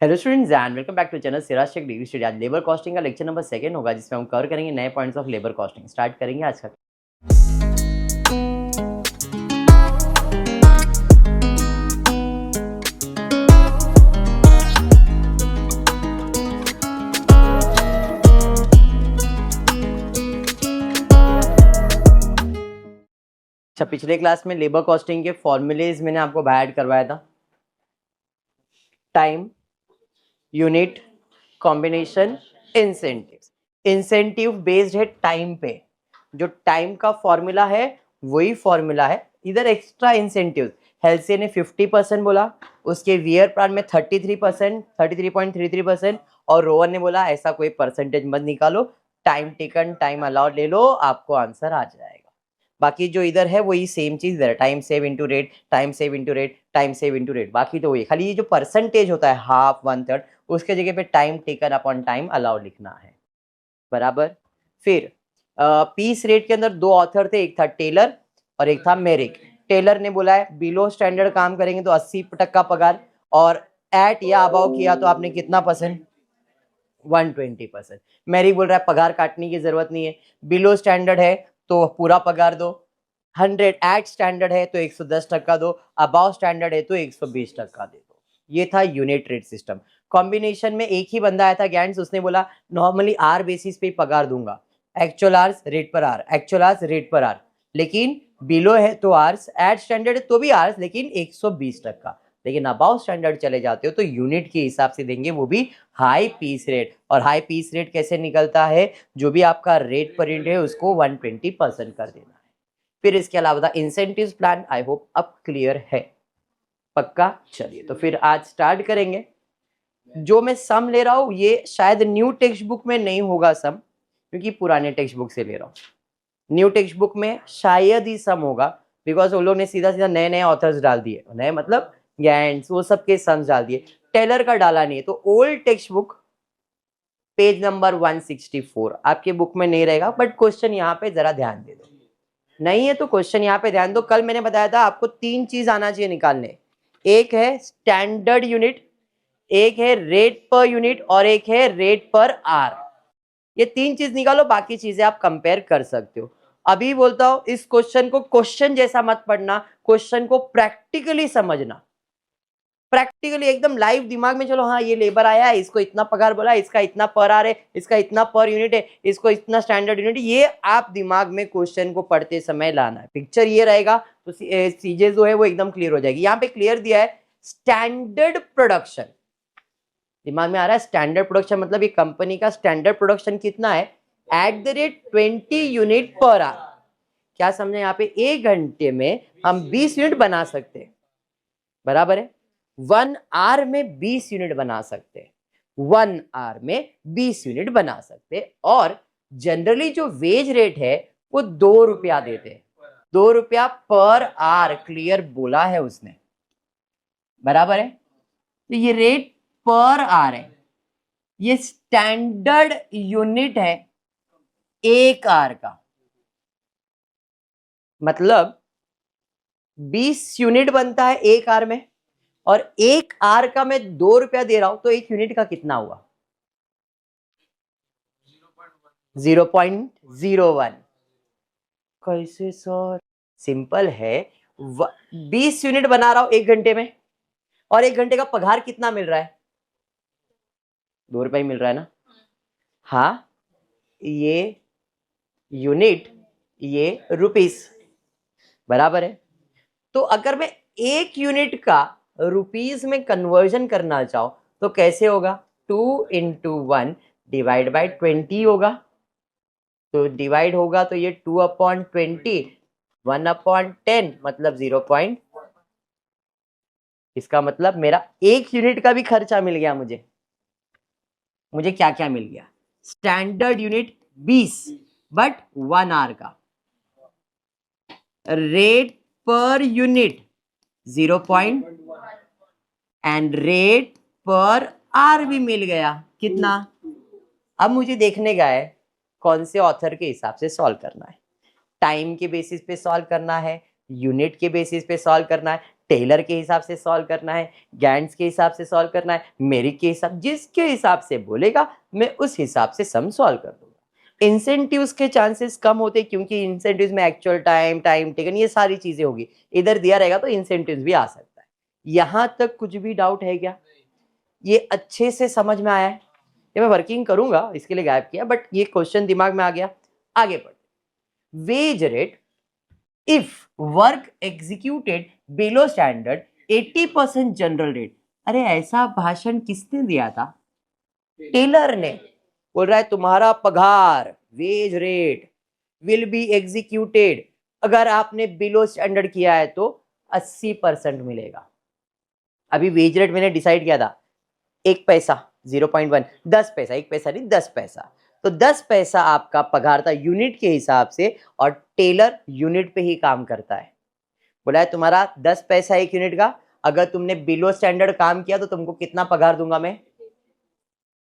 Hello students and welcome back to channel Siraj tech degree study. आज labour costing का lecture number 2 होगा, जिसमें हम कवर करेंगे नए points of labour costing. Start करेंगे आज का। अच्छा, पिछले क्लास में लेबर कॉस्टिंग के फॉर्मूलेज मैंने आपको ऐड करवाया था। Time, unit, combination, incentive. Incentive based है टाइम पे। जो टाइम का फॉर्मूला है वही फॉर्मूला है। इधर एक्स्ट्रा इंसेंटिव हेल्सी ने 50% बोला, उसके वियर प्लान में 33%, 33.33%, और रोहन ने बोला ऐसा कोई परसेंटेज मत निकालो, टाइम टेकन, टाइम अलाउड ले लो, आपको आंसर आ जाएगा। बाकी जो इधर है वही सेम चीज इधर, time save into rate, time save into rate, time save into rate. बाकी तो वही, खाली ये जो परसेंटेज होता है हाफ, 1/3, उसके जगह पे time taken upon time allowed लिखना है। बराबर। फिर पीस रेट के अंदर दो ऑथर थे, एक था टेलर और एक था मेरिक। टेलर ने बोला है बिलो स्टैंडर्ड काम करेंगे तो 80% पगार, और एट या अबाउ किया तो आपने कितना परसेंट, 120%। मेरिक बोल रहा है पगार काटने की जरूरत नहीं है, बिलो स्टैंडर्ड है तो पूरा पगार दो, 100 एट स्टैंडर्ड है तो 110% दो, अबाव स्टैंडर्ड है तो 120% दे दो। ये था यूनिट रेट सिस्टम। कॉम्बिनेशन में एक ही बंदा आया था गैंड्स, उसने बोला नॉर्मली आर बेसिस पे पगार दूंगा, actual hours rate per are, actual hours rate per are, लेकिन बिलो है तो आर्स, एट स्टैंडर्ड है तो भी आर्स लेकिन 120%, लेकिन अबाव स्टैंडर्ड चले जाते हो तो यूनिट के हिसाब से देंगे, वो भी हाई पीस रेट। और हाई पीस रेट कैसे निकलता है, जो भी आपका रेट पर यूनिट है उसको 120% कर देना है। फिर इसके अलावा था इंसेंटिव प्लान। आई होप अब क्लियर है, पक्का। चलिए तो फिर आज स्टार्ट करेंगे। जो मैं सम ले रहा हूं ये शायद न्यू टेक्स्ट बुक में नहीं होगा सम, क्योंकि पुराने टेक्स्ट बुक से ले रहा हूं। न्यू टेक्स्ट बुक में शायद ही सम होगा, बिकॉज वो लोग ने सीधा सीधा नए नए ऑथर्स डाल दिए, नए मतलब गैंड्स, वो सबके सम्स डाल दिए, टेलर का डाला नहीं है। तो old text book page number 164 आपके बुक में नहीं रहेगा, बट क्वेश्चन यहाँ पे जरा ध्यान दे दो। नहीं है तो क्वेश्चन यहाँ पे ध्यान दो। कल मैंने बताया था आपको 3 चीज आना चाहिए निकालने, एक है स्टैंडर्ड यूनिट, एक है रेट पर यूनिट, और एक है रेट पर आर। ये 3 चीज निकालो, बाकी चीजें आप कंपेयर कर सकते हो। अभी बोलता हूं इस क्वेश्चन को क्वेश्चन जैसा मत पढ़ना, क्वेश्चन को प्रैक्टिकली समझना। प्रैक्टिकली एकदम लाइव दिमाग में, चलो हाँ ये लेबर आया है, इसको इतना पगार बोला, इसका इतना पर आर है, इसका इतना पर यूनिट है, इसको इतना स्टैंडर्ड यूनिट, ये आप दिमाग में क्वेश्चन को पढ़ते समय लाना है। पिक्चर ये रहेगा तो चीजें जो है वो एकदम क्लियर हो जाएगी। यहाँ पे क्लियर दिया है स्टैंडर्ड प्रोडक्शन, दिमाग में आ रहा है स्टैंडर्ड प्रोडक्शन मतलब ये कंपनी का स्टैंडर्ड प्रोडक्शन कितना है, at the rate 20 unit per hour. क्या समझे, यहाँ पे 1 घंटे में हम 20 यूनिट बना सकते हैं, बराबर है। 1 आवर में 20 यूनिट बना सकते हैं, 1 आवर में 20 यूनिट बना सकते हैं। और जनरली जो वेज रेट है वो 2 रुपया देते हैं, 2 रुपया पर आवर, क्लियर बोला है उसने, बराबर है। तो ये रेट पर आवर है, ये स्टैंडर्ड यूनिट है 1 आवर का, मतलब 20 यूनिट बनता है 1 आवर में, और 1 आवर का मैं 2 रुपया दे रहा हूं, तो 1 यूनिट का कितना हुआ, 0.01। कैसे सर, सिंपल है। 20 यूनिट बना रहा हूं 1 घंटे में, और 1 घंटे का पगार कितना मिल रहा है, 2 रुपये मिल रहा है ना। हाँ, ये यूनिट, ये रुपीस, बराबर है। तो अगर मैं 1 यूनिट का रुपीस में कन्वर्जन करना चाहूं तो कैसे होगा, 2 इंटू 1 डिवाइड बाई 20 होगा। तो डिवाइड होगा तो ये 2/20, 1/10 मतलब 0. इसका मतलब मेरा 1 यूनिट का भी खर्चा मिल गया मुझे। मुझे क्या क्या मिल गया, स्टैंडर्ड यूनिट 20, बट 1 आवर का, rate per unit 0. And rate per are भी मिल गया, कितना। अब मुझे देखने का है कौन से ऑथर के हिसाब से सॉल्व करना है, टाइम के बेसिस पे सॉल्व करना है, यूनिट के बेसिस पे सॉल्व करना है। टेलर के हिसाब से सॉल्व करना है, गैंट्स के हिसाब से सॉल्व करना है, मेरिक के हिसाब, जिसके हिसाब से बोलेगा मैं उस हिसाब से सम सॉल्व कर दूंगा। इंसेंटिव्स के चांसेस कम होते क्योंकि इंसेंटिव्स में एक्चुअल टाइम, टाइम टेकन, ये सारी चीजें होगी। इधर दिया रहेगा तो इंसेंटिव्स भी आ सकता है। यहां तक कुछ भी डाउट है क्या? ये अच्छे से समझ में आया है? ये मैं वर्किंग करूंगा, इसके लिए गायब किया, बट ये क्वेश्चन दिमाग में आ गया। आगे बढ़ते। Wage rate if work executed below standard 80% general rate. अरे ऐसा भाषण किसने दिया था? टेलर ने। बोल रहा है तुम्हारा पगार, wage rate will be executed, अगर आपने बिलो स्टैंडर्ड किया है तो 80% मिलेगा। अभी वेज रेट मैंने डिसाइड किया था 1 पैसा 0.1, 10 पैसा, 1 पैसा नहीं 10 पैसा, तो 10 पैसा आपका पगार था यूनिट के हिसाब से, और टेलर यूनिट पे ही काम करता है। बोला है तुम्हारा 10 पैसा 1 यूनिट का, अगर तुमने बिलो स्टैंडर्ड काम किया तो तुमको कितना पगार दूंगा मैं।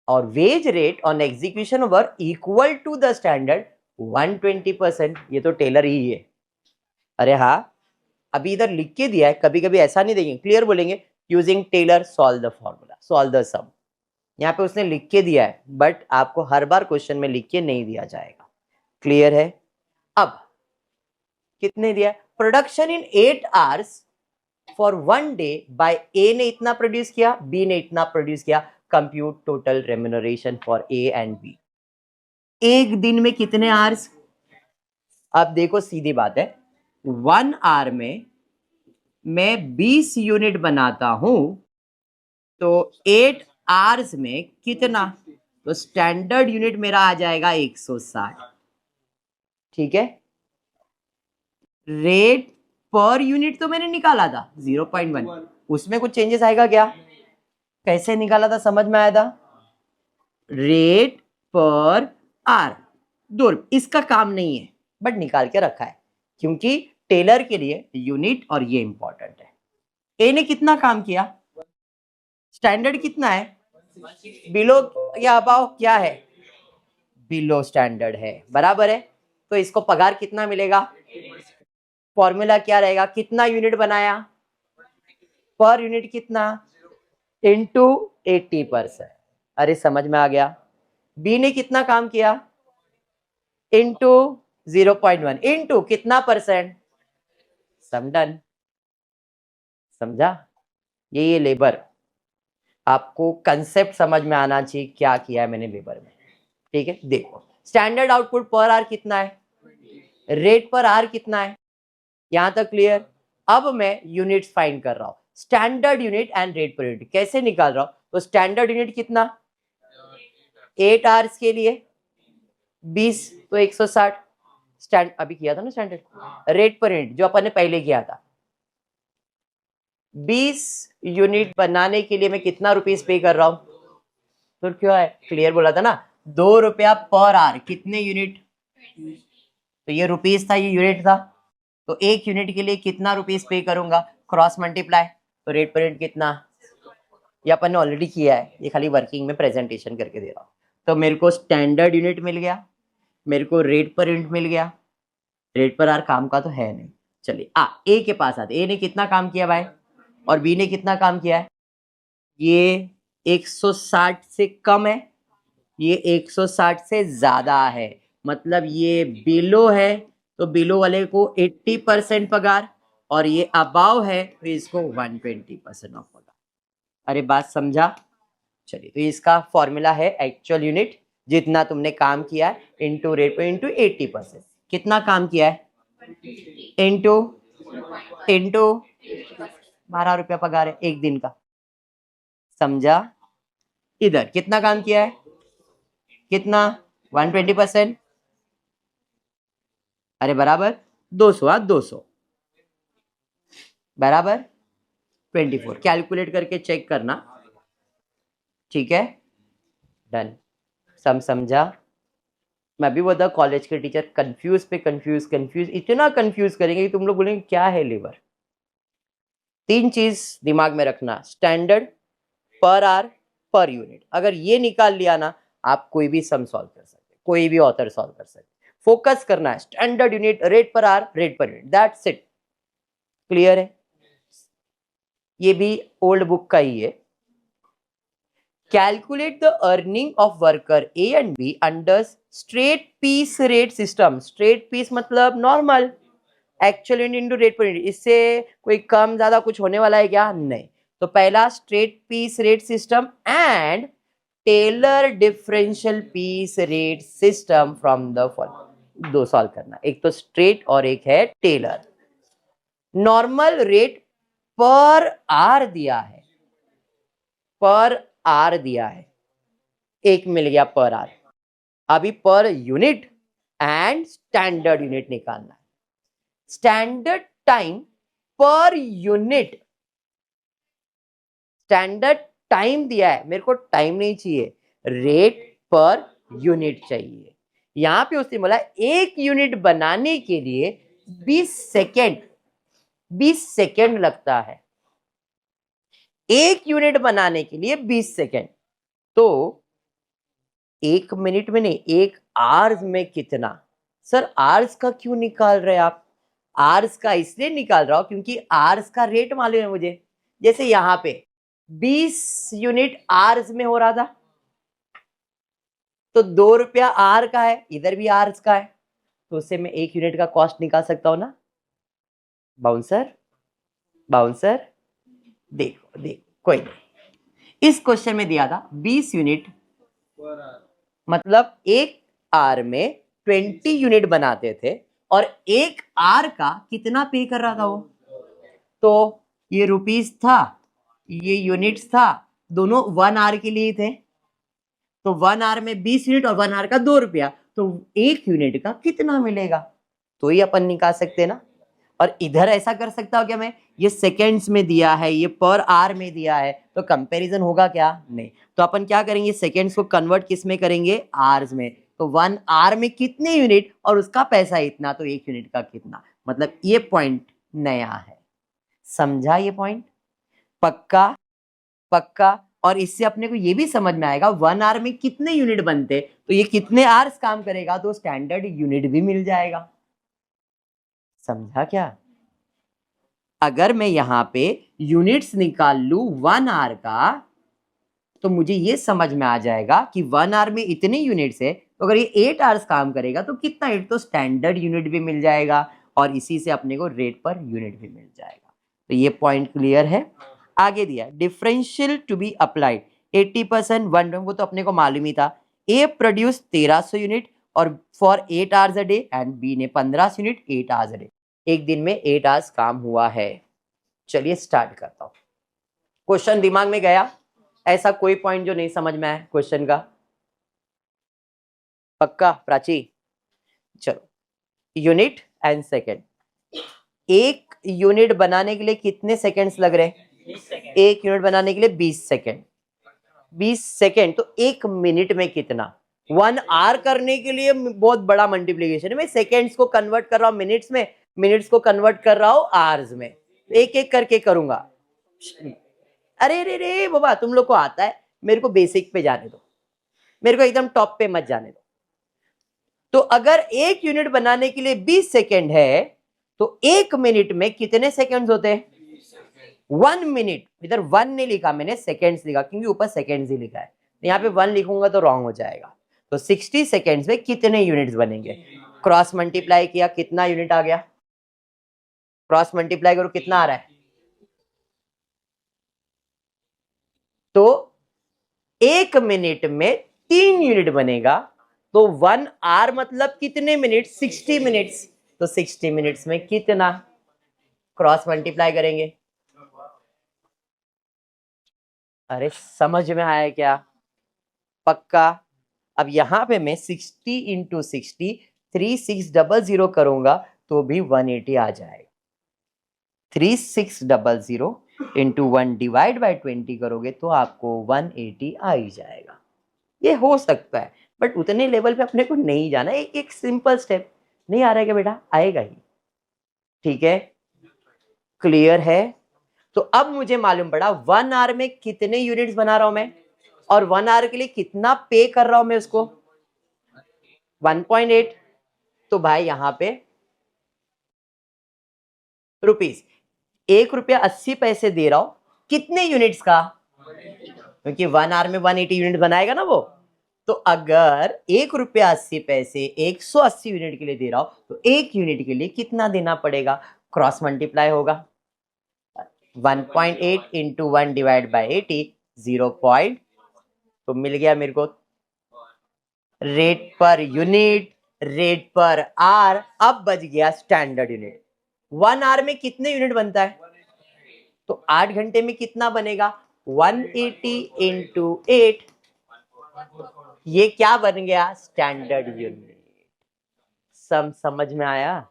और wage rate on execution work equal to the standard 120%, ये तो टेलर ही है। अरे हाँ, अभी इधर लिख के दिया है, कभी कभी ऐसा नहीं देंगे, क्लियर बोलेंगे using Taylor solve the formula, solve the sum. यहाँ पे उसने लिख के दिया है, बट आपको हर बार क्वेश्चन में लिख के नहीं दिया जाएगा। क्लियर है? अब कितने दिया? Production in 8 hours for 1 day by A ने इतना प्रोड्यूस किया, बी ने इतना प्रोड्यूस किया, compute total remuneration for A and B. एक दिन में कितने आवर्स? अब देखो सीधी बात है, 1 आवर में मैं 20 यूनिट बनाता हूं, तो 8 आवर्स में कितना? तो स्टैंडर्ड यूनिट मेरा आ जाएगा 160। ठीक है, रेट पर यूनिट तो मैंने निकाला था 0.1, उसमें कुछ चेंजेस आएगा क्या? कैसे निकाला था समझ में आया था? रेट पर आर, दो, इसका काम नहीं है बट निकाल के रखा है क्योंकि टेलर के लिए यूनिट और ये इंपॉर्टेंट है। ए ने कितना काम किया? स्टैंडर्ड कितना है? बिलो या अबाव क्या है? बिलो स्टैंडर्ड है, बराबर है। तो इसको पगार कितना मिलेगा? फॉर्मूला क्या रहेगा? कितना यूनिट बनाया? पर यूनिट कितना? इंटू 80%। अरे समझ में आ गया? बी ने कितना काम किया? इंटू 0.1 इंटू कितना परसेंट? सम डन। समझा? ये लेबर, आपको कंसेप्ट समझ में आना चाहिए क्या किया है मैंने लेबर में। ठीक है, देखो स्टैंडर्ड आउटपुट पर आवर कितना है, रेट पर आवर कितना है, यहां तक क्लियर। अब मैं यूनिट्स फाइंड कर रहा हूं, standard unit and rate per unit कैसे निकाल रहा हूं? तो स्टैंडर्ड यूनिट कितना? 8 आवर्स के लिए 20, तो 160। स्टैंड अभी किया था ना स्टैंडर्ड। रेट पर यूनिट जो अपन ने पहले किया था, 20 यूनिट बनाने के लिए मैं कितना रुपीस पे कर रहा हूं? तो क्या है, क्लियर बोला था ना, 2 रुपया पर आवर, कितने यूनिट? तो ये रुपीस था, ये यूनिट था, तो 1 यूनिट के लिए कितना रुपीस पे करूंगा? क्रॉस मल्टीप्लाई, तो रेट पर यूनिट कितना? ये अपन ने ऑलरेडी किया है, ये खाली वर्किंग में प्रेजेंटेशन करके दे रहा हूं। तो मेरे को स्टैंडर्ड यूनिट मिल गया, मेरे को रेट पर यूनिट मिल गया। रेट पर आर काम का तो है नहीं, चलिए ए के पास आते। ए ने कितना काम किया भाई, और बी ने कितना काम किया है? ये 160 से कम है, ये 160 से ज्यादा है, मतलब ये बिलो है, तो बिलो वाले को 80% पगार, और ये अबाव है तो इसको 120% ऑफ पगार। अरे बात समझा? चलिए, तो इसका फॉर्मूला है एक्चुअल यूनिट, जितना तुमने काम किया है इंटू रेट पे इंटू 80%। कितना काम किया है? इंटू इंटू 12 रुपया पगार है 1 दिन का। समझा? इधर कितना काम किया है? कितना? 120%। अरे बराबर 200, 200 बराबर 24। कैलकुलेट करके चेक करना। ठीक है, डन। समझा? मैं भी बोलता कॉलेज के टीचर कंफ्यूज पे कंफ्यूज कंफ्यूज इतना कंफ्यूज करेंगे कि तुम लोग बोलेंगे क्या है लेबर। 3 चीज दिमाग में रखना, standard, per hour, per unit. अगर ये निकाल लिया ना, आप कोई भी सम सॉल्व कर सकते, कोई भी ऑथर सॉल्व कर सकते। फोकस करना है standard unit, rate per hour, rate per unit, that's it. Clear है? ये भी ओल्ड बुक का ही है। Calculate the earning of worker A and B under straight piece rate system. Straight piece मतलब normal, actual unit into rate per unit. इससे कोई कम ज्यादा कुछ होने वाला है क्या? नहीं। तो पहला straight piece rate system and Taylor differential piece rate system from the following. दो सॉल्व करना, एक तो स्ट्रेट और एक है Taylor. Normal rate per hour दिया है, पर आर दिया है, एक मिल गया पर आर। अभी per unit and standard unit निकालना है। Standard time per unit, standard time दिया है, मेरे को टाइम नहीं चाहिए, रेट पर यूनिट चाहिए। यहां पे उसने बोला एक यूनिट बनाने के लिए 20 सेकेंड, 20 सेकेंड लगता है। एक यूनिट बनाने के लिए 20 सेकेंड, तो एक मिनट में नहीं, एक आवर्स में कितना? सर आवर्स का क्यों निकाल रहे आप? आवर्स का इसलिए निकाल रहा हूं क्योंकि आवर्स का रेट मालूम है मुझे। जैसे यहां पे 20 यूनिट आवर्स में हो रहा था, तो 2 रुपया आर का है, इधर भी आवर्स का है, तो उससे मैं एक यूनिट का कॉस्ट निकाल सकता हूं ना। बाउंसर, बाउंसर, देखो देखो, कोई नहीं। इस क्वेश्चन में दिया था 20 यूनिट, मतलब एक आर में 20 यूनिट बनाते थे, और एक आर का कितना पे कर रहा था वो? तो ये रुपीस था, ये यूनिट्स था, दोनों 1 आर के लिए थे। तो 1 आर में 20 यूनिट और 1 आर का 2 रुपया, तो एक यूनिट का कितना मिलेगा? तो ही अपन निकाल सकते ना। और इधर ऐसा कर सकता हूं क्या मैं, ये सेकेंड्स में दिया है, ये पर आर में दिया है, तो कंपैरिजन होगा क्या? नहीं। तो अपन क्या करेंगे, सेकेंड्स को कन्वर्ट किस में करेंगे? आर्स में। तो 1 आर में कितने यूनिट और उसका पैसा इतना, तो एक यूनिट का कितना। मतलब ये पॉइंट नया है, समझा ये पॉइंट? पक्का? पक्का। और इससे अपने को ये भी समझ में आएगा 1 आर में कितने यूनिट बनते, तो ये कितने आवर्स काम करेगा, तो स्टैंडर्ड यूनिट भी मिल जाएगा। समझा क्या? अगर मैं यहां पे यूनिट्स निकाल लू 1 आर का, तो मुझे ये समझ में आ जाएगा कि 1 आर में इतने यूनिट्स है, तो अगर ये 8 आवर्स काम करेगा तो कितना यूनिट, तो स्टैंडर्ड यूनिट भी मिल जाएगा, और इसी से अपने को रेट पर यूनिट भी मिल जाएगा। तो ये पॉइंट क्लियर है। आगे दिया डिफरेंशियल टू बी अप्लाइड 80%, 1, वो तो अपने को मालूम ही था। ए प्रोड्यूस 1300 यूनिट और for 8 hours a day, and B ने 1500 यूनिट 8 आवर्स अ डे। एक दिन में 8 आवर्स काम हुआ है। चलिए स्टार्ट करता हूं। क्वेश्चन दिमाग में गया? ऐसा कोई पॉइंट जो नहीं समझ में आया क्वेश्चन का? पक्का प्राची? चलो, यूनिट एंड सेकेंड। एक यूनिट बनाने के लिए कितने सेकेंड्स लग रहे हैं? एक यूनिट बनाने के लिए 20 सेकेंड। 20 सेकेंड तो एक मिनट में कितना? 1 आवर करने के लिए बहुत बड़ा मल्टीप्लीकेशन है। मैं सेकेंड्स को कन्वर्ट कर रहा हूं मिनट्स में, मिनट्स को कन्वर्ट कर रहा हूं आवर्स में, एक एक करके करूंगा। अरे रे रे बाबा, तुम लोग को आता है, मेरे को बेसिक पे जाने दो, मेरे को एकदम टॉप पे मत जाने दो। तो अगर एक यूनिट बनाने के लिए 20 सेकेंड है, तो एक मिनट में कितने सेकेंड्स होते हैं? 1 मिनट। इधर 1 नहीं लिखा मैंने, सेकेंड्स लिखा, क्योंकि ऊपर सेकेंड्स ही लिखा है। यहाँ पे 1 लिखूंगा तो रॉन्ग हो जाएगा। तो 60 सेकेंड्स में कितने यूनिट्स बनेंगे? क्रॉस मल्टीप्लाई किया, कितना यूनिट आ गया? क्रॉस मल्टीप्लाई करो, कितना आ रहा है? तो एक मिनट में 3 यूनिट बनेगा, तो 1 आवर मतलब कितने मिनट? 60 मिनट्स। तो 60 मिनट्स में कितना? क्रॉस मल्टीप्लाई करेंगे। अरे समझ में आया क्या? पक्का? अब यहां पे मैं 60 इंटू 60 3600 करूंगा तो भी 180 आ जाएगा। 3600 इंटू 1 डिवाइड बाई 20 करोगे तो आपको 180 आ ही जाएगा। ये हो सकता है, बट उतने लेवल पे अपने को नहीं जाना। एक एक सिंपल स्टेप। नहीं आ रहा है क्या बेटा? आएगा ही। ठीक है, क्लियर है? तो अब मुझे मालूम पड़ा 1 आवर में कितने यूनिट्स बना रहा हूं मैं, और 1 आवर के लिए कितना पे कर रहा हूं मैं उसको, 1.8। तो भाई यहां पे रुपीस, 1 रुपया 80 पैसे दे रहा हूं, कितने यूनिट्स का, क्योंकि 1 आवर में 180 यूनिट बनाएगा ना वो। तो अगर 1 रुपया 80 पैसे 180 यूनिट के लिए दे रहा हो तो 1 यूनिट के लिए कितना देना पड़ेगा, क्रॉस मल्टीप्लाई होगा। 1.8 इंटू 1 डिवाइड बाई 80 0. तो मिल गया मेरे को rate per unit, rate per are. अब बच गया स्टैंडर्ड यूनिट। 1 आवर में कितने यूनिट बनता है, तो 8 घंटे में कितना बनेगा, 180 इंटू 8, ये क्या बन गया, स्टैंडर्ड यूनिट। समझ में आया।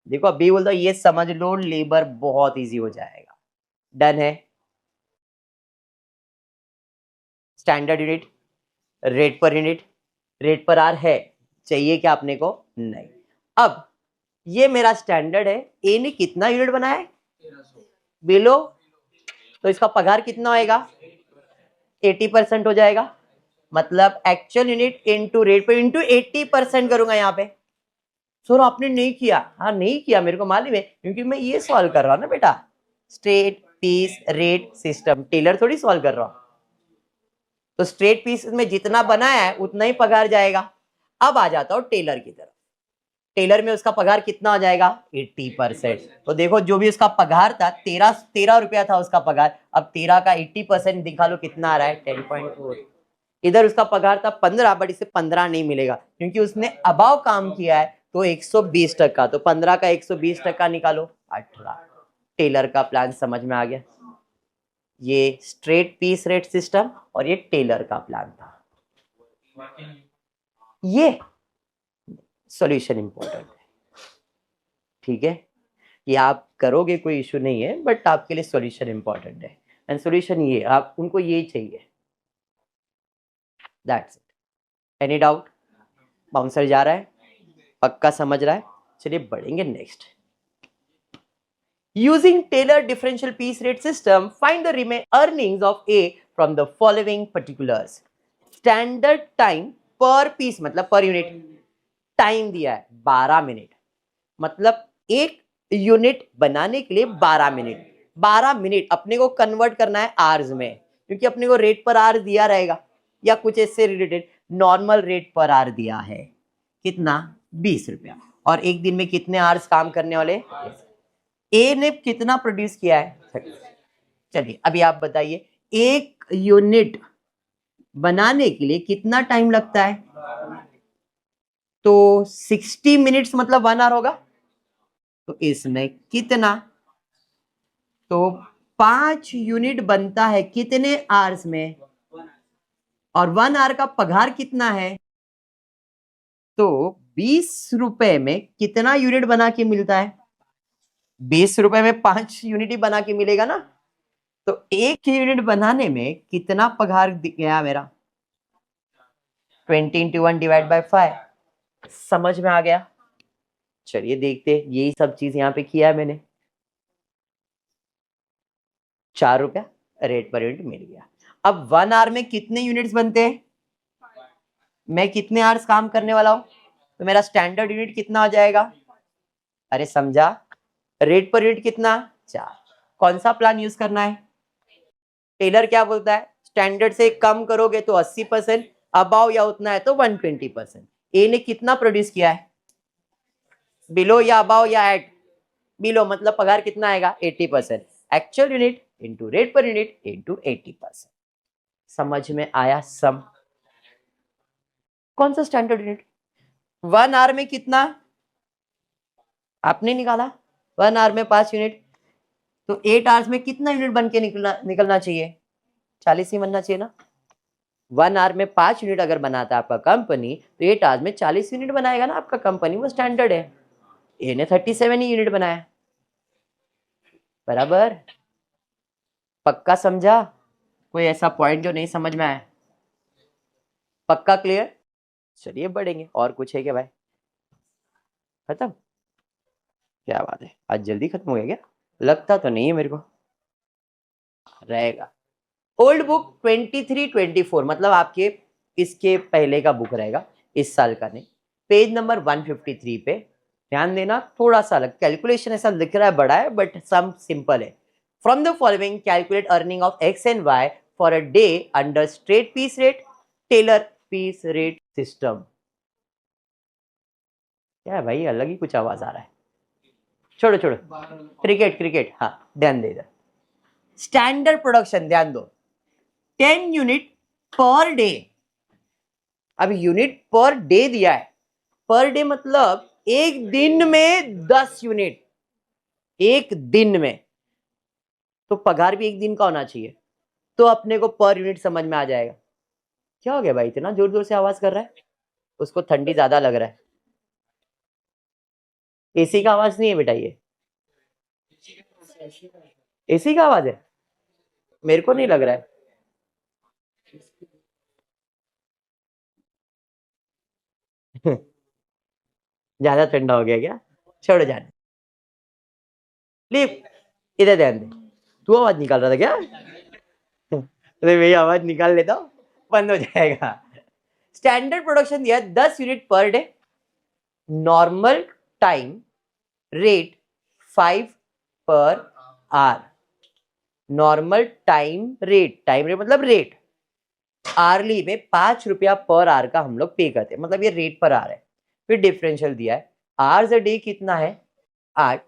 देखो अभी बोलता ये समझ लो, लेबर बहुत इजी हो जाएगा। डन है। Standard unit, rate per unit, rate per are है, चाहिए क्या अपने को, नहीं। अब ये मेरा स्टैंडर्ड है, ए ने कितना यूनिट बनाया है, बिलो, तो इसका पगार कितना होएगा, 80% हो जाएगा। मतलब एक्चुअल यूनिट इंटू रेट पर इंटू 80% करूंगा यहाँ पे। सर आपने नहीं किया, हाँ नहीं किया, मेरे को मालूम है, क्योंकि मैं ये सॉल्व कर रहा हूँ ना बेटा, straight piece rate system, Taylor थोड़ी सॉल्व कर रहा हूँ। तो स्ट्रेट पीस में जितना बनाया है उतना ही पगार जाएगा। अब आ जाता हूँ टेलर की तरफ। टेलर में उसका पगार कितना हो जाएगा, 80%। तो देखो जो भी उसका पगार था 13 रुपया था उसका पगार, अब 13 का 80% दिखा लो कितना आ रहा है, 10.4। इधर उसका पगार था 15, बट इसे 15 नहीं मिलेगा क्योंकि उसने अबाव काम किया है, तो 120%। तो 15 का 120% निकालो, 18। टेलर का प्लान समझ में आ गया। ये स्ट्रेट पीस रेट सिस्टम और ये टेलर का प्लान था। ये सॉल्यूशन इंपॉर्टेंट है, ठीक है। ये आप करोगे कोई इशू नहीं है, बट आपके लिए सॉल्यूशन इंपॉर्टेंट है। एंड सॉल्यूशन ये, आप उनको ये चाहिए, that's it. Any doubt, bouncer जा रहा है, पक्का समझ रहा है। चलिए बढ़ेंगे next. Using Taylor differential piece rate system, find the remain earnings of A from the following particulars. Standard time per piece, मतलब पर यूनिट टाइम दिया है 12 मिनट, मतलब एक यूनिट बनाने के लिए 12 मिनट। 12 मिनट अपने को कन्वर्ट करना है आवर्स में, क्योंकि अपने को रेट पर आवर दिया रहेगा या कुछ इससे related. Normal rate per our दिया है कितना, 20 रुपया। और एक दिन में कितने आवर्स काम करने वाले, ए ने कितना प्रोड्यूस किया है। चलिए अभी आप बताइए, एक यूनिट बनाने के लिए कितना टाइम लगता है, तो 60 मिनट्स मतलब 1 आवर होगा। तो इसमें कितना, तो 5 यूनिट बनता है कितने आवर्स में, और 1 आवर का पगार कितना है, तो 20 रुपए में कितना यूनिट बना के मिलता है, 20 रुपए में 5 यूनिट ही बना के मिलेगा ना। तो एक यूनिट बनाने में कितना पगार गया मेरा, 20 इंटू 1 डिवाइड बाई 5। समझ में आ गया। चलिए देखते, यही सब चीज यहाँ पे किया है मैंने। 4 रुपया रेट पर यूनिट मिल गया। अब 1 आवर में कितने यूनिट्स बनते हैं, मैं कितने आवर्स काम करने वाला हूं, तो मेरा स्टैंडर्ड यूनिट कितना हो जाएगा, अरे समझा, रेट पर यूनिट कितना, 4। कौन सा प्लान यूज करना है, टेलर क्या बोलता है, स्टैंडर्ड से कम करोगे तो 80%, अबाव या उतना है तो 120%। ए ने कितना प्रोड्यूस किया है, बिलो या अबाव या एट, बिलो मतलब पगार कितना आएगा, 80%। Actual unit into rate per unit into 80%। समझ में आया सम। कौन सा स्टैंडर्ड यूनिट, 1 आवर में कितना आपने निकाला, 1 आवर में 5 यूनिट, तो 8 आवर्स में कितना यूनिट बन के निकलना चाहिए, 40 ही बनना चाहिए ना। 1 आवर में 5 यूनिट अगर बनाता है आपका कंपनी, तो 8 आवर्स में 40 यूनिट बनाएगा ना आपका कंपनी, वो स्टैंडर्ड है। ए ने 37 ही यूनिट बनाया, बराबर। पक्का समझा, कोई ऐसा पॉइंट जो नहीं समझ में आया, पक्का क्लियर। चलिए बढ़ेंगे, और कुछ है क्या भाई, खत्म, क्या बात है, आज जल्दी खत्म हो गया क्या, लगता तो नहीं है मेरे को, रहेगा। ओल्ड बुक 23-24, मतलब आपके इसके पहले का बुक रहेगा, इस साल का नहीं। पेज नंबर 153 पे ध्यान देना, थोड़ा सा अलग कैलकुलेशन, ऐसा लिख रहा है बड़ा है, बट सम सिंपल है। From the following calculate earning of X and Y for a day under straight piece rate, Taylor piece rate system. क्या है भाई, अलग ही कुछ आवाज आ रहा है। छोड़ो छोड़ो, क्रिकेट क्रिकेट, हाँ ध्यान दे इधर। स्टैंडर्ड प्रोडक्शन ध्यान दो, 10 यूनिट पर डे। अब यूनिट पर डे दिया है, पर डे मतलब एक दिन में 10 यूनिट, एक दिन में, तो पगार भी एक दिन का होना चाहिए, तो अपने को पर यूनिट समझ में आ जाएगा। क्या हो गया भाई, इतना जोर जोर से आवाज कर रहा है? उसको ठंडी ज्यादा लग रहा है। एसी का आवाज नहीं है बेटा, ये एसी का आवाज है, मेरे को नहीं लग रहा है। ज्यादा ठंडा हो गया क्या? छोड़ो जाने, लीव, इधर ध्यान दे। तू आवाज निकाल रहा था क्या? अरे भाई आवाज निकाल लेता हूं, बंद हो जाएगा। स्टैंडर्ड प्रोडक्शन दिया 10 unit per day, normal time rate 5 per hour. Normal time rate, time rate मतलब रेट, आरली में 5 रुपया पर आर का हम लोग पे करते हैं, मतलब ये रेट पर आर है। फिर डिफरेंशियल दिया है, आर्स अ डे कितना है 8,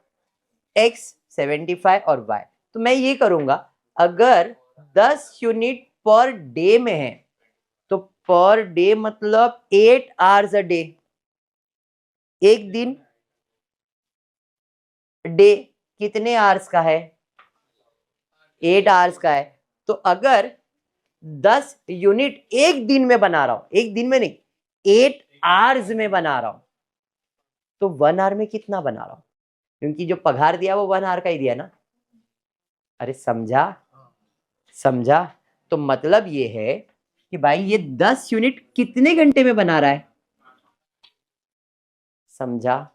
एक्स 75 और वाई। तो मैं ये करूंगा, अगर 10 यूनिट पर डे में है तो पर डे मतलब 8 आवर्स अ डे, एक दिन, डे कितने आवर्स का है, 8 आवर्स का है। तो अगर 10 यूनिट एक दिन में बना रहा हूं, एक दिन में नहीं 8 आवर्स में बना रहा हूं, तो 1 आवर में कितना बना रहा हूं, क्योंकि जो पगार दिया वो 1 आवर का ही दिया ना। अरे समझा, समझा? तो मतलब ये है कि भाई ये 10 यूनिट कितने घंटे में बना रहा है, समझा?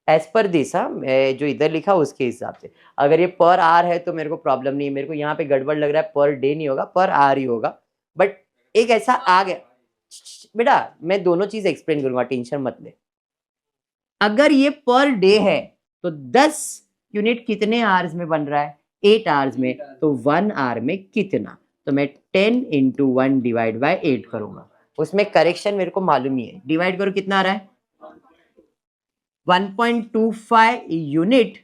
एज पर दिस, हाँ जो इधर लिखा उसके हिसाब से। अगर ये पर आर है तो मेरे को प्रॉब्लम नहीं है, मेरे को यहाँ पे गड़बड़ लग रहा है, पर डे नहीं होगा, पर आर ही होगा। बट एक ऐसा आ गया, बेटा मैं दोनों चीज एक्सप्लेन करूंगा, टेंशन मत ले। अगर ये पर डे है तो 10 यूनिट कितने आवर्स में बन रहा है, 8 आवर्स में, तो 1 आवर में कितना, तो मैं 10 इंटू 1 डिवाइड बाय 8 करूंगा। उसमें करेक्शन मेरे को मालूम ही है, डिवाइड करो कितना आ रहा है, 1.25 यूनिट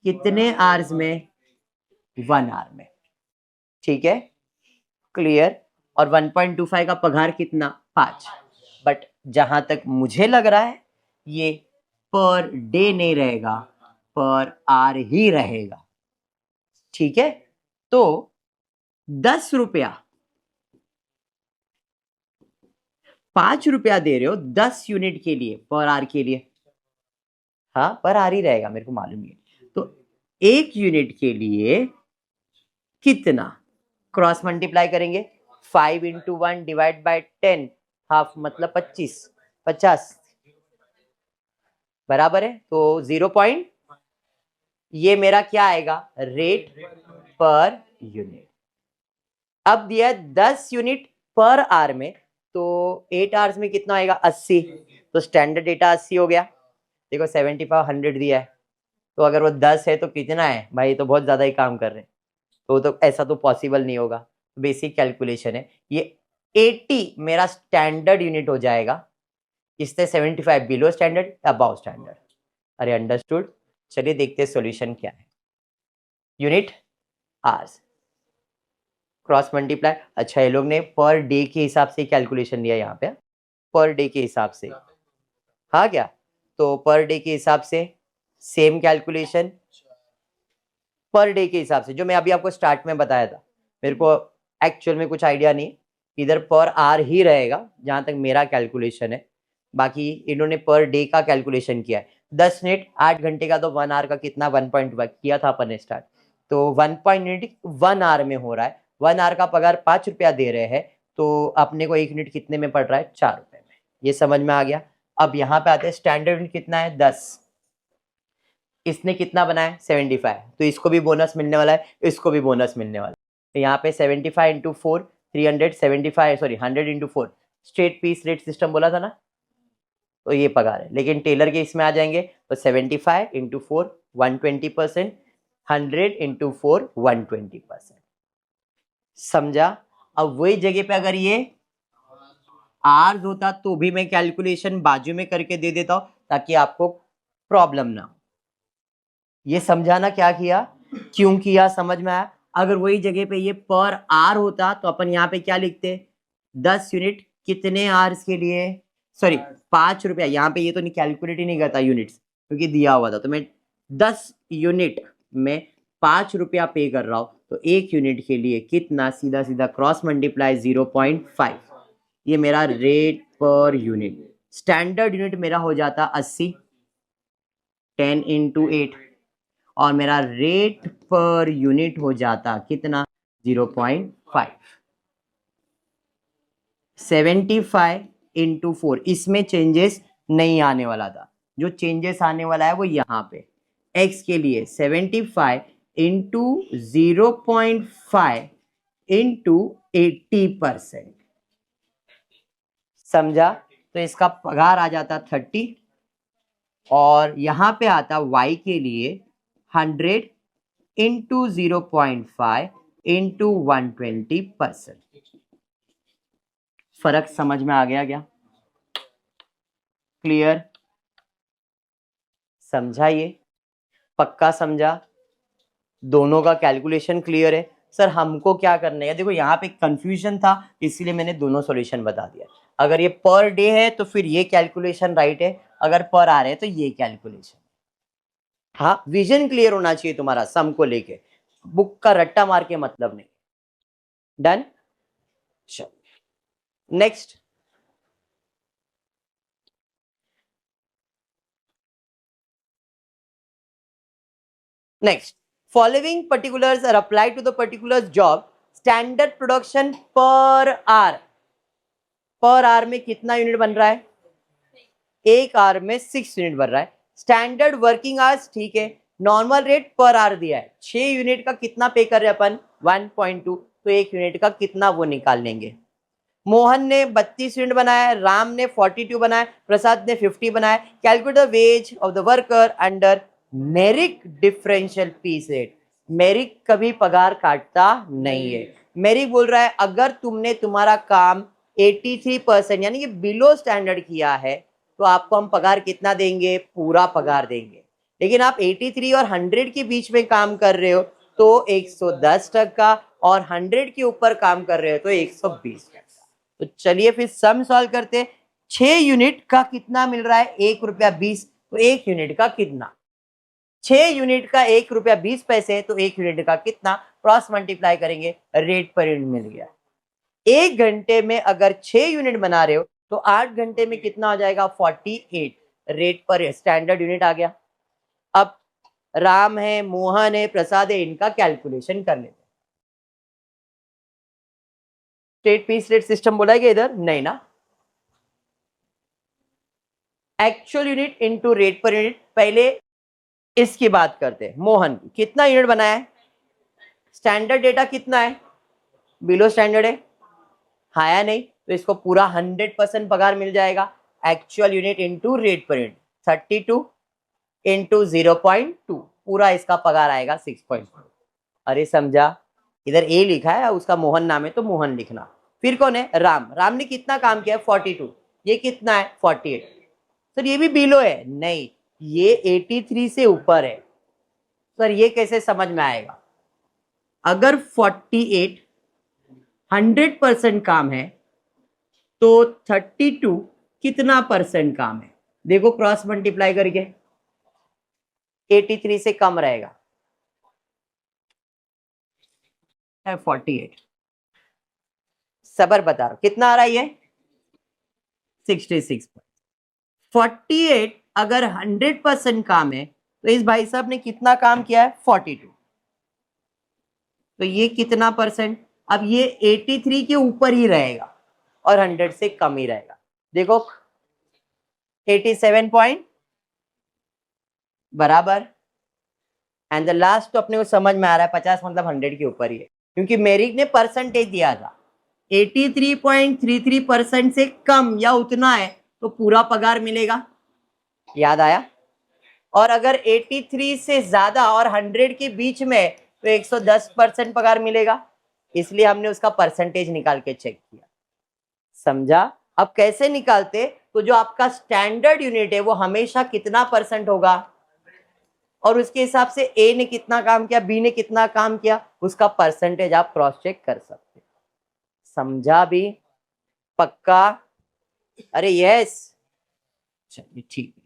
कितने आवर्स में, 1 आवर में। ठीक है, क्लियर? और 1.25 का पगार कितना, 5। बट जहां तक मुझे लग रहा है ये पर डे नहीं रहेगा, पर आर ही रहेगा। ठीक है, तो 10 रुपया, 5 रुपया दे रहे हो 10 यूनिट के लिए, पर आर के लिए, हाँ पर आर ही रहेगा, मेरे को मालूम है। तो 1 यूनिट के लिए कितना, क्रॉस मल्टीप्लाई करेंगे, 5 इंटू 1 डिवाइड बाय 10, हाफ मतलब 25, 50 बराबर है, तो 0 पॉइंट, ये मेरा क्या आएगा, रेट पर यूनिट। अब दिया 10 यूनिट पर आवर में, तो 8 आवर्स में कितना आएगा, 80, तो स्टैंडर्ड डेटा 80 हो गया। देखो 75 100 दिया है, तो अगर वो 10 है तो कितना है भाई, तो बहुत ज्यादा ही काम कर रहे हैं, तो ऐसा तो पॉसिबल नहीं होगा। बेसिक कैलकुलेशन है ये, 80 मेरा स्टैंडर्ड यूनिट हो जाएगा, इससे 75 बिलो स्टैंडर्ड, अबाव स्टैंडर्ड। अरे अंडरस्टूड? चलिए देखते हैं सॉल्यूशन क्या है। यूनिट आवर्स क्रॉस मल्टीप्लाई, अच्छा ये लोग ने पर डे के हिसाब से कैलकुलेशन दिया यहाँ पे, पर डे के हिसाब से, हाँ क्या, तो पर डे के हिसाब से सेम कैलकुलेशन, पर डे के हिसाब से जो मैं अभी आपको स्टार्ट में बताया था, मेरे को एक्चुअल में कुछ आइडिया नहीं, इधर पर आर ही रहेगा जहां तक मेरा कैलकुलेशन है, बाकी इन्होंने पर डे का कैलकुलेशन किया है। 10 मिनट 8 घंटे का, तो 1 आवर का कितना, 1.1 किया था अपन ने स्टार्ट, तो 1 आवर में हो रहा है, 1 आवर का पगार 5 रुपया दे रहे हैं, तो अपने को 1 यूनिट कितने में पड़ रहा है, 4 रुपए में। ये समझ में आ गया। अब यहाँ पे आते हैं, स्टैंडर्ड यूनिट कितना है, 10, इसने कितना बनाया 75, तो इसको भी बोनस मिलने वाला है, इसको भी बोनस मिलने वाला है। तो यहाँ पे 75 into 4 375, sorry 100 into 4, straight piece rate system बोला था ना, तो ये पगार है। लेकिन टेलर के इसमें आ जाएंगे तो 75 इंटू 4 120%, 100 इंटू 4 120%। समझा? अब वही जगह पे अगर ये आर्स होता तो भी मैं कैलकुलेशन बाजू में करके दे देता हूं ताकि आपको प्रॉब्लम ना हो। ये समझाना क्या किया, क्यों किया, समझ में आया? अगर वही जगह पे ये पर आर होता तो अपन यहाँ पे क्या लिखते, 10 यूनिट कितने आर्स के लिए, सॉरी 5 रुपया, यहाँ पे ये तो नहीं कैलकुलेट ही नहीं करता यूनिट्स क्योंकि दिया हुआ था, तो मैं 10 यूनिट में 5 रुपया पे कर रहा हूं, तो 1 यूनिट के लिए कितना, सीधा सीधा क्रॉस मल्टीप्लाई 0.5, ये मेरा rate per unit. Standard unit मेरा हो जाता 80, 10 इंटू 8, और मेरा रेट पर यूनिट हो जाता कितना, 0.5। 75 इंटू 4, इसमें चेंजेस नहीं आने वाला था, जो चेंजेस आने वाला है वो यहाँ पे x के लिए 75 इंटू 0.5 इंटू 80%। समझा? तो इसका पगार आ जाता 30, और यहां पे आता y के लिए 100 इंटू 0.5 इंटू 120%। फर्क समझ में आ गया क्या? क्लियर? समझा? ये पक्का समझा? दोनों का कैलकुलेशन क्लियर है? सर हमको क्या करना है, देखो यहाँ पे कंफ्यूजन था इसीलिए मैंने दोनों सॉल्यूशन बता दिया। अगर ये पर डे है तो फिर ये कैलकुलेशन राइट है, अगर पर आ रहे है तो ये कैलकुलेशन। हाँ, विजन क्लियर होना चाहिए तुम्हारा सम को लेके, बुक का रट्टा मार के मतलब नहीं। डन? चलो next. Next, following particulars are applied to the particular job, standard production per hour, per hour में कितना यूनिट बन रहा है, एक आवर में 6 यूनिट बन रहा है। स्टैंडर्ड वर्किंग आवर्स ठीक है, नॉर्मल रेट पर आवर दिया है, 6 यूनिट का कितना पे कर रहे हैं अपन, 1.2, तो 1 यूनिट का कितना वो निकाल लेंगे। मोहन ने 32 यूनिट बनाया, राम ने 42 बनाया, प्रसाद ने 50 बनाया। Calculate the wage of the worker under Merrick differential piece rate. Merrick कभी पगार काटता नहीं है। मेरिक बोल रहा है अगर तुमने तुम्हारा काम 83% यानी कि बिलो स्टैंडर्ड किया है तो आपको हम पगार कितना देंगे, पूरा पगार देंगे। लेकिन आप 83 और 100 के बीच में काम कर रहे हो तो 110%, और 100 के ऊपर काम कर रहे हो तो 120%। तो चलिए फिर सम सॉल्व करते हैं। 6 यूनिट का कितना मिल रहा है, 1 रुपया 20, तो 1 यूनिट का कितना, 6 यूनिट का 1 रुपया 20 पैसे, तो 1 यूनिट का कितना, क्रॉस मल्टीप्लाई करेंगे, रेट पर यूनिट मिल गया। 1 घंटे में अगर 6 यूनिट बना रहे हो तो 8 घंटे में कितना हो जाएगा, 48 रेट पर स्टैंडर्ड यूनिट आ गया। अब राम है, मोहन है, प्रसाद है, इनका कैलकुलेशन कर लेते हैं। स्टेट पीस रेट सिस्टम बोला गया इधर नहीं ना, actual unit into rate per unit. पहले इसकी बात करते हैं, मोहन कितना यूनिट बनाया है, स्टैंडर्ड डेटा कितना है, बिलो स्टैंडर्ड है, हाया नहीं, तो इसको पूरा 100% पगार मिल जाएगा। Actual unit into rate per unit 32 into 0.2, पूरा इसका पगार आएगा 6.2। अरे समझा? इधर ए लिखा है, उसका मोहन नाम है तो मोहन लिखना। फिर कौन है, राम, राम ने कितना काम किया है, 42, ये कितना है 48। सर ये भी बिलो है, नहीं ये 83 से ऊपर है। सर ये कैसे समझ में आएगा, अगर 48 100% काम है तो 32 कितना परसेंट काम है, देखो क्रॉस मल्टीप्लाई करके 83 से कम रहेगा, है 48। सबर बता रहा हूं कितना आ रहा है ये, 66। 48 अगर 100% काम है तो इस भाई साहब ने कितना काम किया है, 42, तो ये कितना परसेंट, अब ये 83 के ऊपर ही रहेगा और 100 से कम ही रहेगा। देखो 87 पॉइंट बराबर, एंड द लास्ट तो अपने को समझ में आ रहा है 50 मतलब 100 के ऊपर ही है, क्योंकि मेरिक ने परसेंटेज दिया था 83.33% से कम या उतना है तो पूरा पगार मिलेगा। याद आया? और अगर 83 से ज्यादा और 100 के बीच में तो 110% पगार मिलेगा, इसलिए हमने उसका परसेंटेज निकाल के चेक किया। समझा? अब कैसे निकालते, तो जो आपका स्टैंडर्ड यूनिट है वो हमेशा कितना परसेंट होगा, और उसके हिसाब से ए ने कितना काम किया, बी ने कितना काम किया, उसका परसेंटेज आप क्रॉस चेक कर सकते। समझा भी? पक्का? अरे यस, चलिए ठीक है।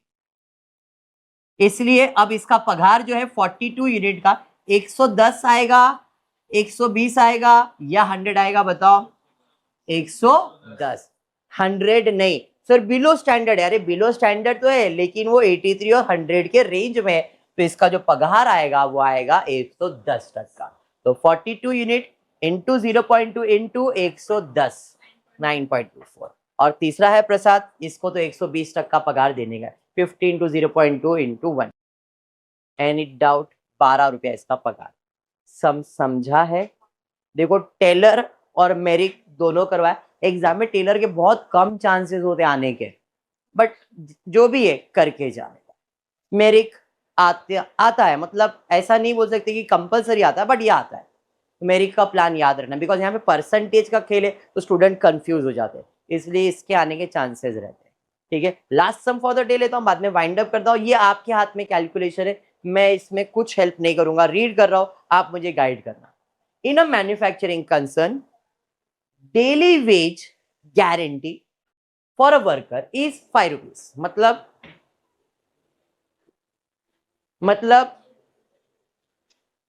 इसलिए अब इसका पगार जो है 42 यूनिट का 110 आएगा, 120 आएगा या 100 आएगा, बताओ? 110। 100 नहीं सर, बिलो स्टैंडर्ड है। अरे बिलो स्टैंडर्ड तो है, लेकिन वो 83 और 100 के रेंज में है, तो इसका जो पगार आएगा वो आएगा 110%। तो 42 यूनिट इंटू 0.2 इंटू 110, 9.24। और तीसरा है प्रसाद, इसको तो 120% पगार देने का, 50 इंटू 0.2 इंटू 1। Any doubt? 12 रुपया इसका पगार। समझा है? देखो टेलर और मेरिक दोनों करवाया। एग्जाम में टेलर के बहुत कम चांसेस होते आने के, बट जो भी है करके जाएगा। मेरिक आता है, मतलब ऐसा नहीं बोल सकते कि कंपलसरी आता है, बट ये आता है। मेरिक का प्लान याद रखना, बिकॉज यहाँ पे परसेंटेज का खेल है तो स्टूडेंट कंफ्यूज हो जाते हैं, इसलिए इसके आने के चांसेस रहते हैं। ठीक है, last sum for the day लेता हूँ, बाद में वाइंड अप करता हूँ। ये आपके हाथ में कैलकुलेशन है, मैं इसमें कुछ हेल्प नहीं करूंगा, रीड कर रहा हूँ, आप मुझे गाइड करना। In a manufacturing concern, daily wage guarantee for a worker is 5 rupees. मतलब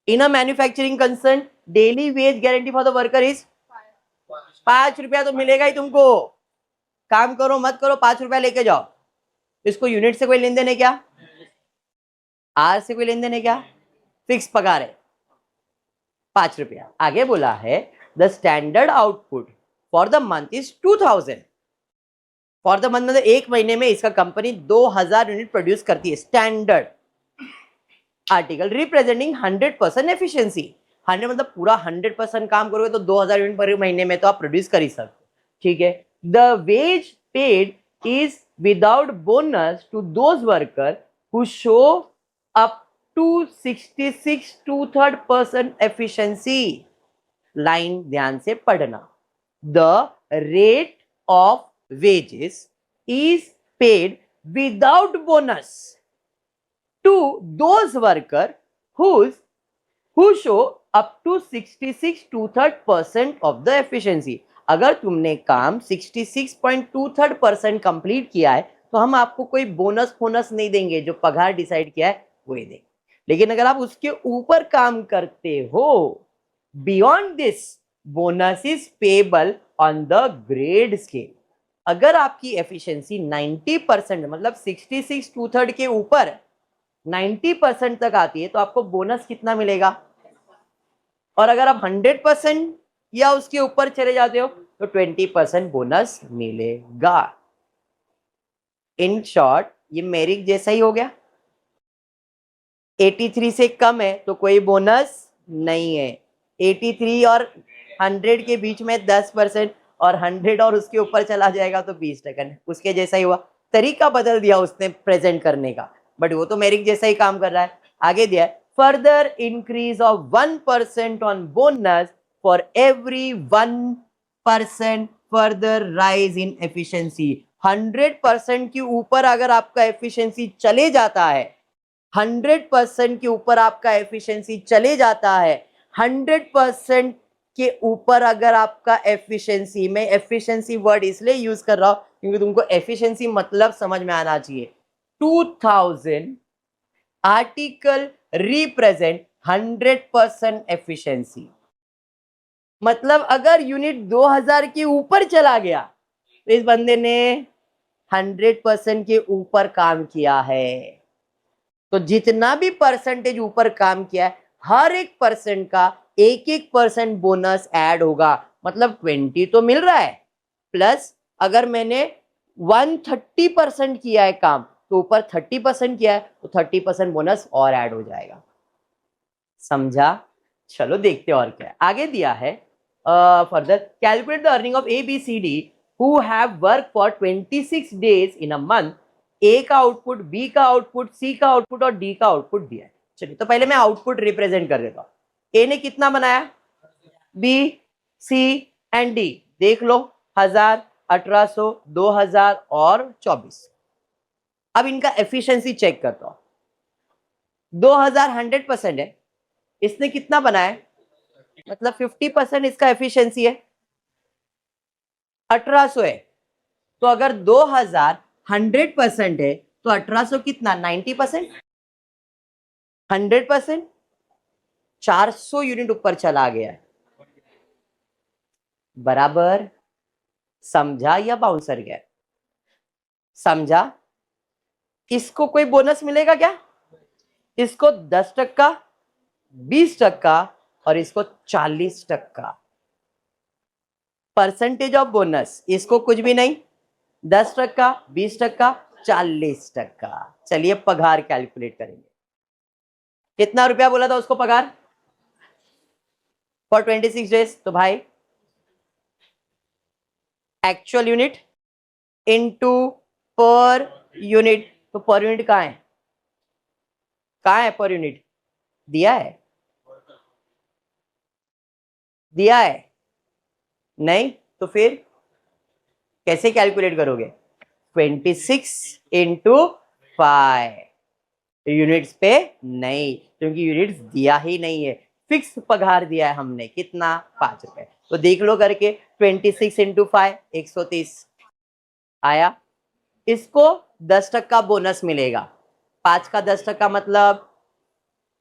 in a manufacturing concern daily wage guarantee for the worker is 5 रुपया तो मिलेगा ही तुमको। काम करो मत करो, 5 रुपया लेके जाओ। इसको यूनिट से कोई लेन देन है क्या? आर से कोई लेन देन है क्या? फिक्स पगार है 5 रुपया। आगे बोला है the standard output for the month is 2000। For the month मतलब एक महीने में इसका कंपनी 2000 यूनिट प्रोड्यूस करती है, स्टैंडर्ड आर्टिकल, रिप्रेजेंटिंग 100% एफिशिएंसी। 100 मतलब पूरा 100% काम करोगे तो 2000 यूनिट पर महीने में तो आप प्रोड्यूस कर ही सकते। ठीक है, the wage paid is without bonus to those worker who show up to 66 2/3% efficiency. Line ध्यान से पढ़ना। The rate of wages is paid without bonus to those worker who show up to 66 2/3% of the efficiency। अगर तुमने काम 66.23% complete किया है तो हम आपको कोई बोनस नहीं देंगे, जो पगार डिसाइड किया है वही देंगे। लेकिन अगर आप उसके ऊपर काम करते हो, beyond this bonus is payable on the grade scale. अगर आपकी एफिशिएंसी 90% मतलब 66 2/3 के ऊपर 90% तक आती है तो आपको बोनस कितना मिलेगा, और अगर आप 100% या उसके ऊपर चले जाते हो तो 20% बोनस मिलेगा। इन शॉर्ट ये मेरिट जैसा ही हो गया। 83 से कम है तो कोई बोनस नहीं है, 83 और 100 के बीच में 10%, और 100 और उसके ऊपर चला जाएगा तो 20%। उसके जैसा ही हुआ, तरीका बदल दिया उसने प्रेजेंट करने का, बट वो तो मेरिट जैसा ही काम कर रहा है। आगे दिया है further increase of 1% on bonus for every 1% further rise in efficiency. 100% के ऊपर अगर आपका एफिशिएंसी चले जाता है, 100% के ऊपर आपका एफिशिएंसी चले जाता है, 100% के ऊपर अगर आपका एफिशिएंसी, मैं एफिशिएंसी वर्ड इसलिए यूज कर रहा हूं क्योंकि तुमको एफिशिएंसी मतलब समझ में आना चाहिए। 2000 आर्टिकल रिप्रेजेंट 100% एफिशिएंसी। मतलब अगर यूनिट 2000 के ऊपर चला गया तो इस बंदे ने 100% के ऊपर काम किया है। तो जितना भी परसेंटेज ऊपर काम किया है, हर एक परसेंट का 1-1% बोनस ऐड होगा। मतलब 20 तो मिल रहा है, प्लस अगर मैंने 130% किया है काम तो ऊपर 30% किया है तो 30% बोनस और ऐड हो जाएगा। समझा? चलो देखते हैं और क्या है। आगे दिया है further calculate the earning of ABCD who have work for 26 days in a month A का आउटपुट, बी का आउटपुट, सी का आउटपुट और डी का आउटपुट दिया है। चलिए तो पहले मैं आउटपुट रिप्रेजेंट कर देता हूं। ए ने कितना बनाया, बी, सी एंड डी देख लो, 1000, 1800, 2000 और 24। अब इनका एफिशिएंसी चेक करता हूं। 2000 100% है, इसने कितना बनाया, मतलब 50% इसका एफिशिएंसी है। 1800 है, तो अगर 2000 100% है तो 1800 कितना, 90%, 100%, 400 यूनिट ऊपर चला गया है। बराबर, समझा या बाउंसर गया, समझा। इसको कोई बोनस मिलेगा क्या, इसको 10%, 20% और इसको 40%। परसेंटेज ऑफ बोनस, इसको कुछ भी नहीं, 10%, 20%, 40%। चलिए पगार कैलकुलेट करेंगे। कितना रुपया बोला था उसको पगार फॉर 26 डेज, तो भाई actual unit into per unit, तो पर यूनिट कहां है, कहां है पर यूनिट, दिया है, दिया है नहीं, तो फिर कैसे कैलकुलेट करोगे, 26 इंटू 5, यूनिट्स पे नहीं, क्योंकि यूनिट्स दिया ही नहीं है, फिक्स पगार दिया है हमने, कितना, 5 रुपए। तो देख लो करके, 26 इंटू 5 130 आया। इसको 10% बोनस मिलेगा, 5 का 10% मतलब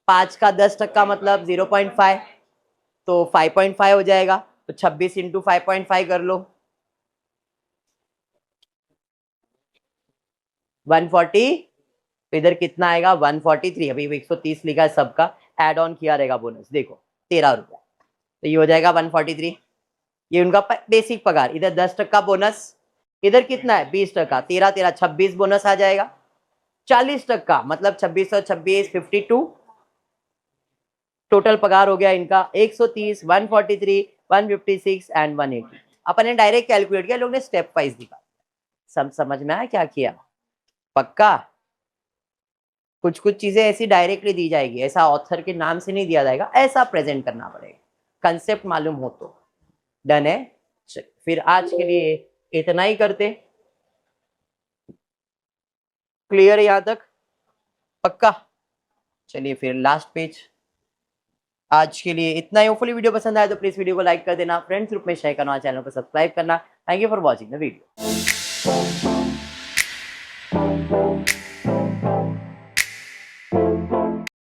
5 का 10% मतलब 0.5, तो 5.5 हो जाएगा। तो 26 इंटू 5.5 कर लो, 140, तो इधर कितना आएगा 143। अभी 130 लिखा है, सबका एड ऑन किया रहेगा बोनस, देखो 13 रुपया, तो ये हो जाएगा 143। ये उनका बेसिक पगार, इधर 10% बोनस, इधर कितना है 20%, 13 13 26 बोनस आ जाएगा। 40% मतलब 26 और 26 52, टोटल पगार हो गया इनका 130, 143, 156 एंड 180। अपन ने डायरेक्ट कैलकुलेट किया, लोग ने स्टेप वाइज दिखा। सब समझ में आया क्या किया, पक्का। कुछ कुछ चीजें ऐसी डायरेक्टली दी जाएगी, ऐसा ऑथर के नाम से नहीं दिया जाएगा, ऐसा प्रेजेंट करना पड़ेगा, कंसेप्ट मालूम हो तो। डन है, फिर आज के लिए इतना ही करते, क्लियर यहां तक, पक्का। चलिए फिर लास्ट पेज, आज के लिए इतना ही। होपफुली वीडियो पसंद आए तो प्लीज वीडियो को लाइक कर देना, फ्रेंड्स ग्रुप में शेयर करना, चैनल को सब्सक्राइब करना। Thank you for watching the video.